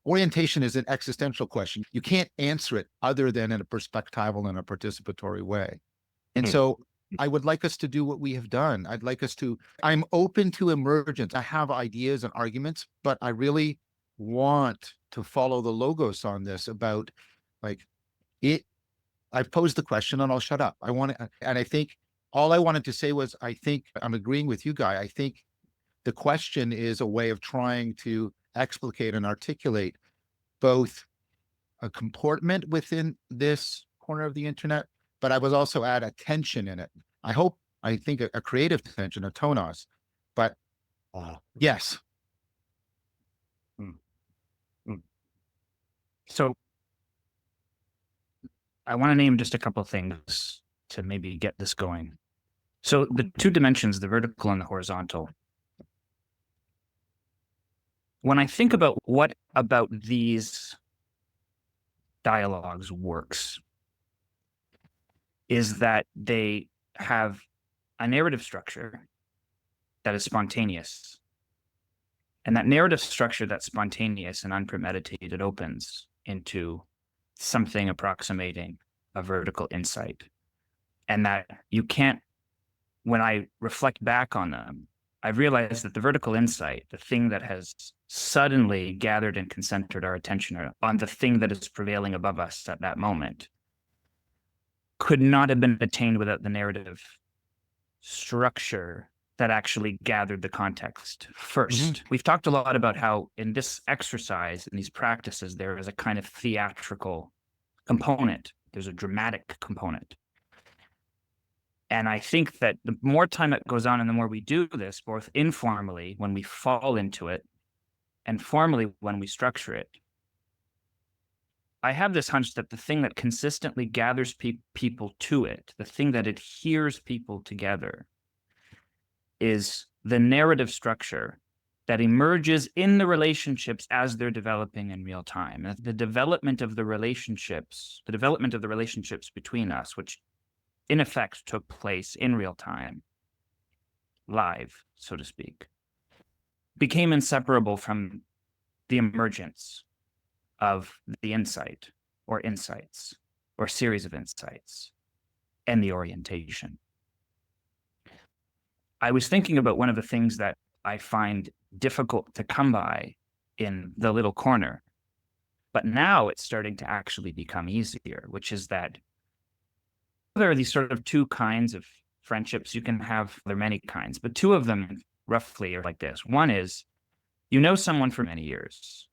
orientation is an existential question. You can't answer it other than in a perspectival and a participatory way. And so I would like us to do what we have done. I'm open to emergence. I have ideas and arguments, but I really want to follow the logos on this about like it. I've posed the question and I'll shut up. And I think all I wanted to say was, I think I'm agreeing with you, Guy. I think the question is a way of trying to explicate and articulate both a comportment within this corner of the internet, but I was also add a tension in it. I think a creative tension, a tonos, but yes. So I want to name just a couple of things to maybe get this going. So the two dimensions, the vertical and the horizontal. When I think about what about these dialogues works, is that they have a narrative structure that is spontaneous. And that narrative structure that's spontaneous and unpremeditated opens into something approximating a vertical insight. And that you can't, when I reflect back on them, I realized that the vertical insight, the thing that has suddenly gathered and concentrated our attention on the thing that is prevailing above us at that moment, could not have been attained without the narrative structure that actually gathered the context first. We've talked a lot about how in this exercise, in these practices, there is a kind of theatrical component. There's a dramatic component. And I think that the more time that goes on and the more we do this, both informally when we fall into it and formally when we structure it, I have this hunch that the thing that consistently gathers people to it, the thing that adheres people together, is the narrative structure that emerges in the relationships as they're developing in real time. And the development of the relationships between us, which in effect took place in real time, live, so to speak, became inseparable from the emergence of the insight or insights or series of insights and the orientation. I was thinking about one of the things that I find difficult to come by in the little corner, but now it's starting to actually become easier, which is that there are these sort of two kinds of friendships you can have. There are many kinds, but two of them roughly are like this. One is you know someone for many years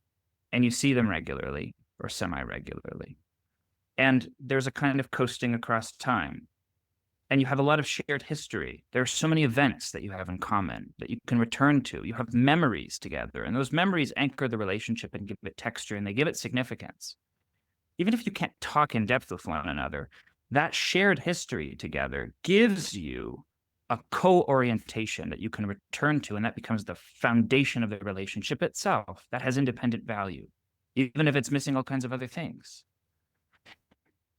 and you see them regularly or semi-regularly, and there's a kind of coasting across time. And you have a lot of shared history. There are so many events that you have in common that you can return to. You have memories together, and those memories anchor the relationship and give it texture, and they give it significance. Even if you can't talk in depth with one another, that shared history together gives you a co-orientation that you can return to, and that becomes the foundation of the relationship itself. That has independent value, even if it's missing all kinds of other things.